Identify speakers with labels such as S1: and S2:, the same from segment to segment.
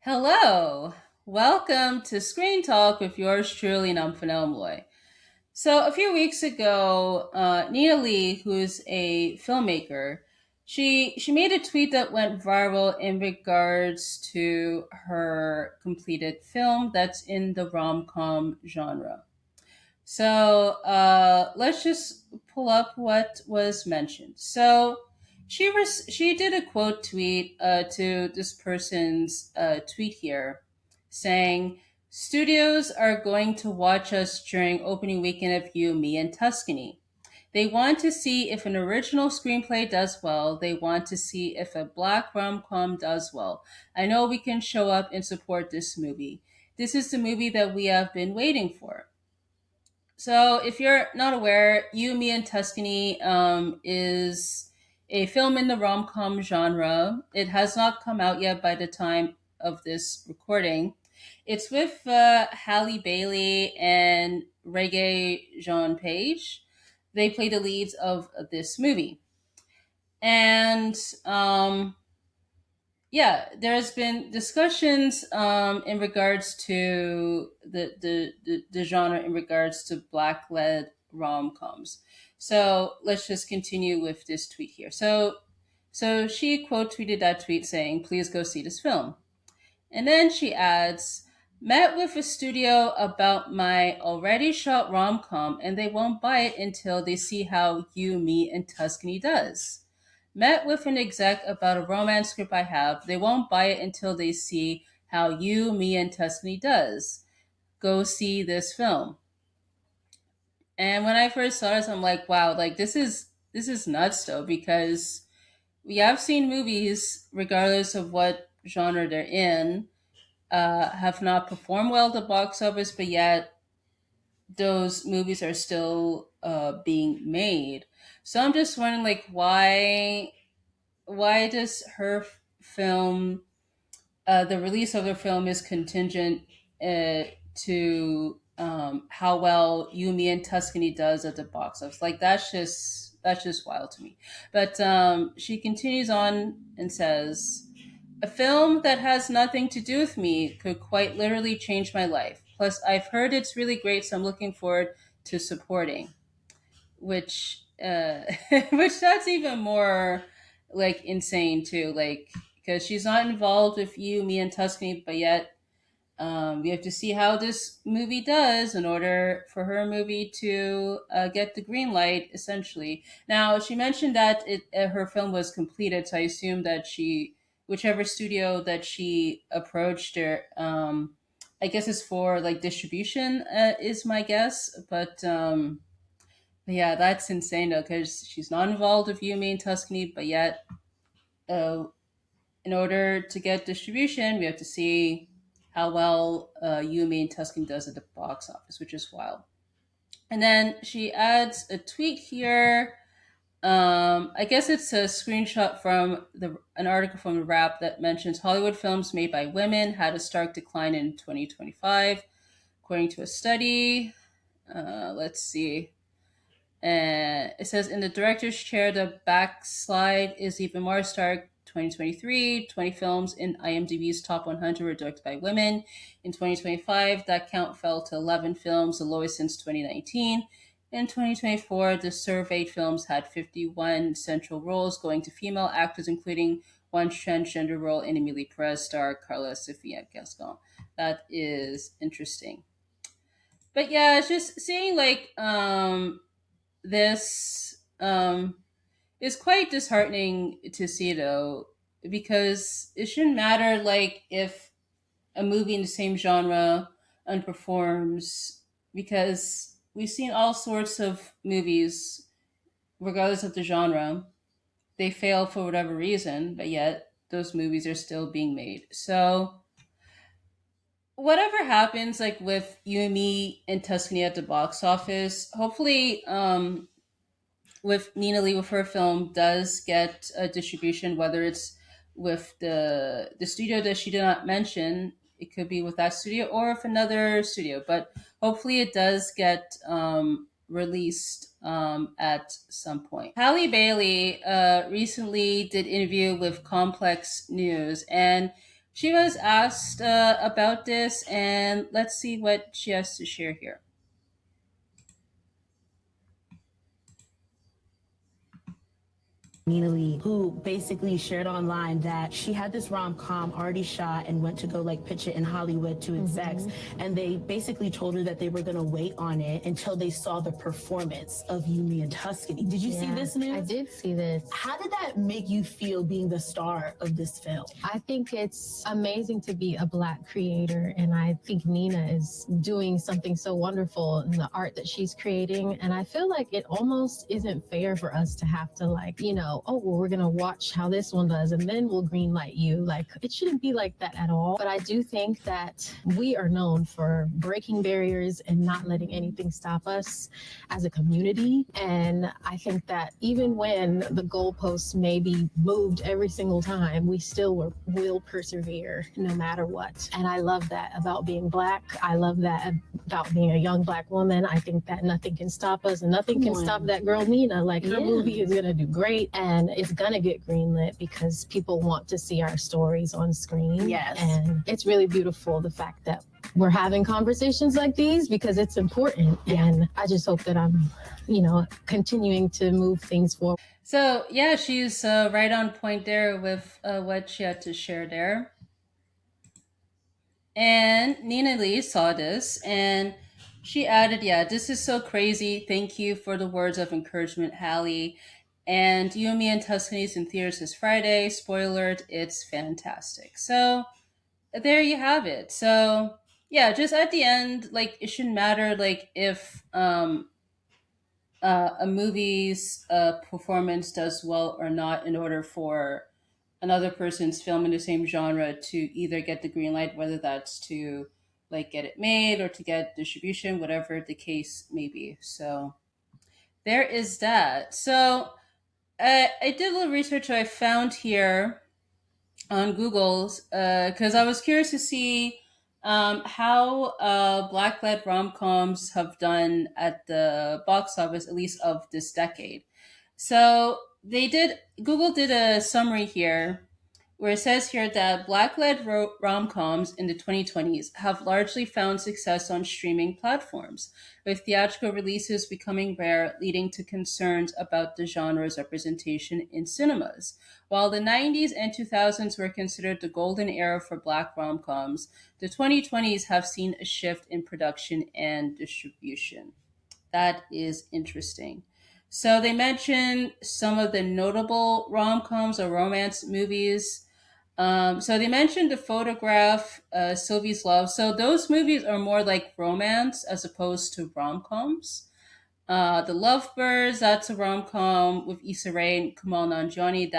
S1: Hello, welcome to Screen Talk with yours truly, Nomfanelo. So a few weeks ago, Nina Lee, who's a filmmaker, she made a tweet that went viral in regards to her completed film that's in the rom-com genre. So let's just pull up what was mentioned. So she did a quote tweet to this person's tweet here, saying, "Studios are going to watch us during opening weekend of You, Me, and Tuscany. They want to see if an original screenplay does well. They want to see if a black rom com does well. I know we can show up and support this movie. This is the movie that we have been waiting for." So, if you're not aware, You, Me, and Tuscany is a film in the rom com genre. It has not come out yet by the time of this recording. It's with Halle Bailey and Reggae Jean Page. They play the leads of this movie. And yeah, there's been discussions in regards to the genre in regards to black led rom coms. So let's just continue with this tweet here. So she quote tweeted that tweet saying, "Please go see this film." And then she adds, "Met with a studio about my already shot rom com, and they won't buy it until they see how You, Me, and Tuscany does. Met with an exec about a romance script I have. They won't buy it until they see how You, Me, and Tuscany does. Go see this film." And when I first saw this, I'm like, wow, like this is nuts though, because we have seen movies, regardless of what genre they're in, have not performed well at the box office, but yet those movies are still being made. So I'm just wondering, like, why does film the release of the film is contingent to how well Yumi and Tuscany does at the box office. Like that's just wild to me. But she continues on and says, "A film that has nothing to do with me could quite literally change my life. Plus, I've heard it's really great, so I'm looking forward to supporting." Which which that's even more like insane too, like because she's not involved with You, Me, and Tuscany, but yet we have to see how this movie does in order for her movie to get the green light, essentially. Now, she mentioned that her film was completed, so I assume that whichever studio that she approached her, I guess is for like distribution, is my guess. But yeah, that's insane though, because she's not involved with Yumi and Tuscany, but yet, uh, in order to get distribution, we have to see how well Yumi and Tuscany does at the box office, which is wild. And then she adds a tweet here. I guess it's a screenshot from an article from the Wrap that mentions Hollywood films made by women had a stark decline in 2025, according to a study. Let's see. It says in the director's chair, the backslide is even more stark. 2023, 20 films in IMDb's top 100 were directed by women. In 2025, that count fell to 11 films, the lowest since 2019. In 2024, the surveyed films had 51 central roles going to female actors, including one transgender role in Emily Perez star Carla Sofia Gascon. That is interesting. But yeah, it's just seeing like this is quite disheartening to see though, because it shouldn't matter like if a movie in the same genre underperforms, because we've seen all sorts of movies, regardless of the genre, they fail for whatever reason, but yet those movies are still being made. So whatever happens like with You and Me and Tuscany at the box office, hopefully with Nina Lee with her film does get a distribution, whether it's with the studio that she did not mention. It could be with that studio or with another studio, but hopefully it does get released at some point. Halle Bailey recently did interview with Complex News, and She was asked about this, and let's see what she has to share here.
S2: Nina Lee, who basically shared online that she had this rom-com already shot and went to go like pitch it in Hollywood to execs, and they basically told her that they were going to wait on it until they saw the performance of Yumi and Tuscany. Did you see this news?
S3: I did see this.
S2: How did that make you feel being the star of this film?
S3: I think it's amazing to be a Black creator, and I think Nina is doing something so wonderful in the art that she's creating. And I feel like it almost isn't fair for us to have to, like, oh, well, we're gonna watch how this one does, and then we'll greenlight you. Like, it shouldn't be like that at all. But I do think that we are known for breaking barriers and not letting anything stop us as a community. And I think that even when the goalposts may be moved every single time, we still will persevere no matter what. And I love that about being Black. I love that about being a young Black woman. I think that nothing can stop us, and nothing can stop that girl Nina. Like, her movie is gonna do great, and it's gonna get greenlit because people want to see our stories on screen.
S2: Yes.
S3: And it's really beautiful, the fact that we're having conversations like these, because it's important. And I just hope that I'm, continuing to move things forward.
S1: So yeah, she's right on point there with what she had to share there. And Nina Lee saw this and she added, "Yeah, this is so crazy. Thank you for the words of encouragement, Hallie. And Yumi and Tuscany's in theaters this Friday. Spoiler alert, it's fantastic." So there you have it. So yeah, just at the end, like it shouldn't matter like if a movie's performance does well or not in order for another person's film in the same genre to either get the green light, whether that's to like get it made or to get distribution, whatever the case may be. So there is that. So I did a little research I found here on Google's because I was curious to see how black-led rom-coms have done at the box office, at least of this decade. So Google did a summary here where it says here that black-led rom-coms in the 2020s have largely found success on streaming platforms, with theatrical releases becoming rare, leading to concerns about the genre's representation in cinemas. While the 90s and 2000s were considered the golden era for black rom-coms, the 2020s have seen a shift in production and distribution. That is interesting. So they mentioned some of the notable rom-coms or romance movies. So they mentioned The Photograph, Sylvie's Love. So those movies are more like romance as opposed to rom-coms. The Lovebirds, that's a rom com with Issa Rae and Kamal Nanjiani.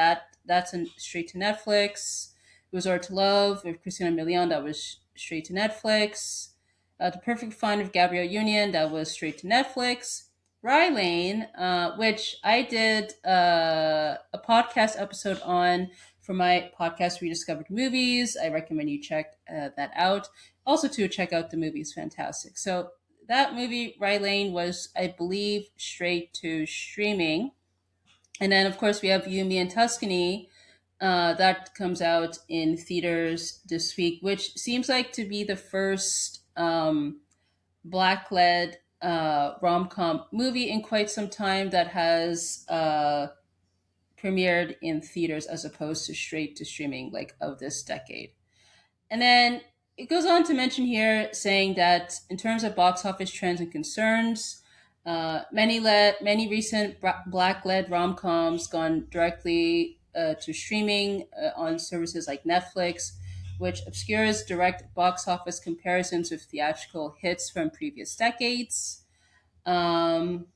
S1: That's straight to Netflix. Resort to Love with Christina Milian, that was straight to Netflix. The Perfect Fun of Gabrielle Union, that was straight to Netflix. Rye Lane, which I did a podcast episode on for my podcast Rediscovered Movies. I recommend you check that out. Also, to check out the movie is fantastic. So that movie, Rye Lane, was, I believe, straight to streaming. And then, of course, we have Yumi and Tuscany. That comes out in theaters this week, which seems like to be the first black led rom com movie in quite some time that has premiered in theaters as opposed to straight to streaming, like of this decade. And then it goes on to mention here saying that in terms of box office trends and concerns, many recent black-led rom-coms gone directly to streaming on services like Netflix, which obscures direct box office comparisons with theatrical hits from previous decades. Um,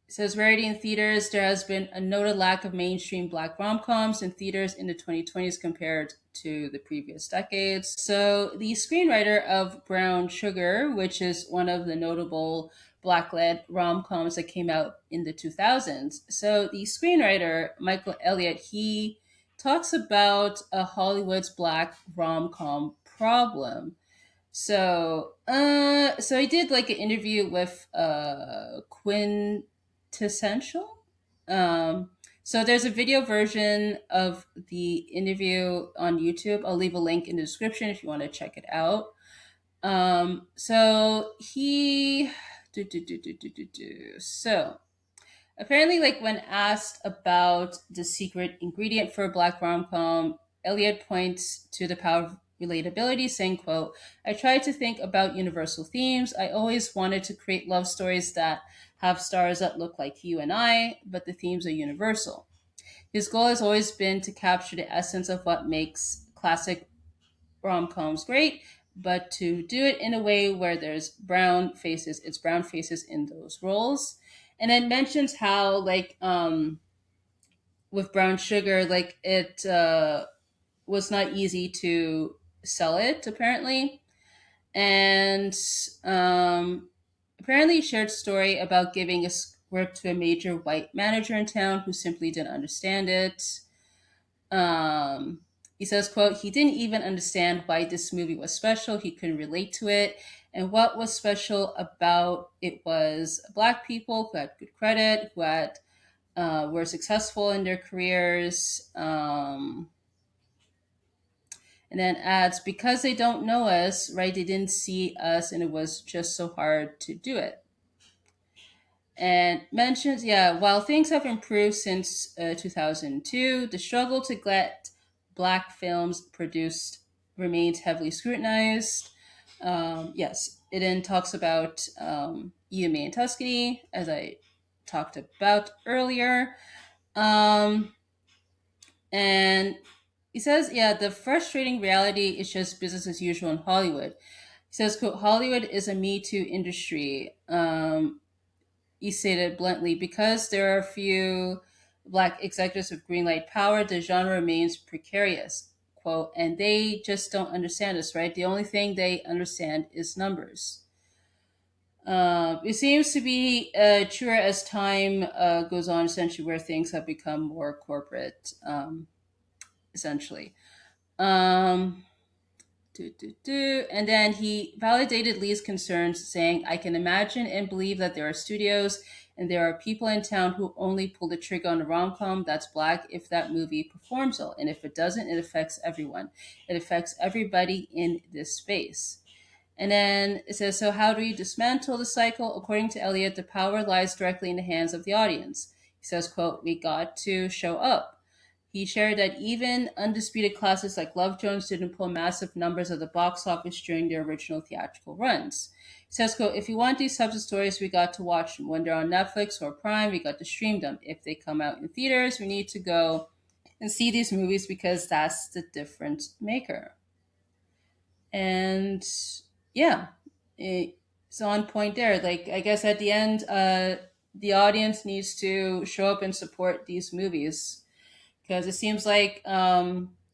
S1: it says rarity in theaters. There has been a noted lack of mainstream black rom coms in theaters in the 2020s compared to the previous decades. So, the screenwriter of Brown Sugar, which is one of the notable black led rom coms that came out in the 2000s. So, the screenwriter, Michael Elliott, he talks about a Hollywood's black rom com problem. So I did like an interview with Quintessential. Um, So there's a video version of the interview on YouTube. I'll leave a link in the description if you want to check it out. So he so apparently, like when asked about the secret ingredient for a black rom-com, Elliot points to the power of relatability, saying, quote, I tried to think about universal themes. I always wanted to create love stories that have stars that look like you and I, but the themes are universal. His goal has always been to capture the essence of what makes classic rom-coms great, but to do it in a way where there's brown faces in those roles. And it mentions how like with Brown Sugar, like it was not easy to sell it apparently. And apparently shared story about giving a script to a major white manager in town who simply didn't understand it. um, he says, quote, he didn't even understand why this movie was special. He couldn't relate to it. And what was special about it was black people who had good credit, who had were successful in their careers. And then adds, because they don't know us, right? They didn't see us, and it was just so hard to do it. And mentions, yeah, while things have improved since 2002, the struggle to get black films produced remains heavily scrutinized. Yes, it then talks about EMA and Tuscany, as I talked about earlier. Um, and he says, yeah, the frustrating reality is just business as usual in Hollywood. He says, quote, Hollywood is a Me Too industry. He stated bluntly, because there are few black executives with green light power, the genre remains precarious. Quote, and they just don't understand us, right? The only thing they understand is numbers. It seems to be truer as time goes on, essentially, where things have become more corporate, essentially. Um, And then he validated Lee's concerns, saying, I can imagine and believe that there are studios and there are people in town who only pull the trigger on a rom com that's black if that movie performs well. And if it doesn't, it affects everyone. It affects everybody in this space. And then it says, so how do we dismantle the cycle? According to Eliot, the power lies directly in the hands of the audience. He says, quote, we got to show up. He shared that even undisputed classics like Love Jones didn't pull massive numbers at the box office during their original theatrical runs. He says, quote, if you want these types of stories, we got to watch them. When they're on Netflix or Prime, we got to stream them. If they come out in theaters, we need to go and see these movies because that's the difference maker. And yeah, it's on point there. Like, I guess at the end, the audience needs to show up and support these movies, because it seems like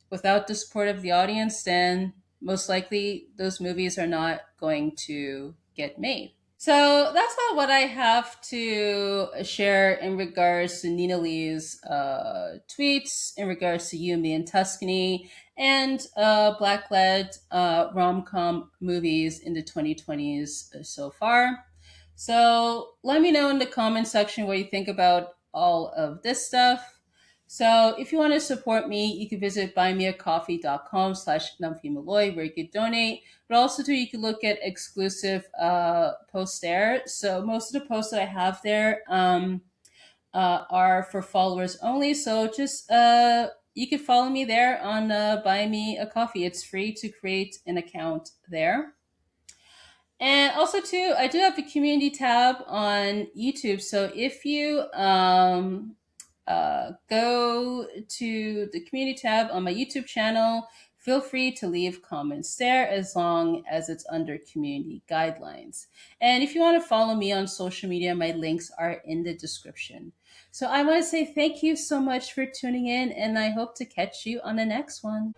S1: without the support of the audience, then most likely those movies are not going to get made. So that's all what I have to share in regards to Nina Lee's tweets, in regards to You, Me, and Tuscany, and black led rom com movies in the 2020s so far. So let me know in the comment section what you think about all of this stuff. So if you want to support me, you can visit buymeacoffee.com/Nomfanelo, where you could donate. But also too, you can look at exclusive posts there. So most of the posts that I have there are for followers only. So just you can follow me there on Buy Me a Coffee. It's free to create an account there. And also too, I do have a community tab on YouTube. So if you go to the community tab on my YouTube channel, feel free to leave comments there as long as it's under community guidelines. And if you want to follow me on social media, my links are in the description. So I want to say thank you so much for tuning in, and I hope to catch you on the next one.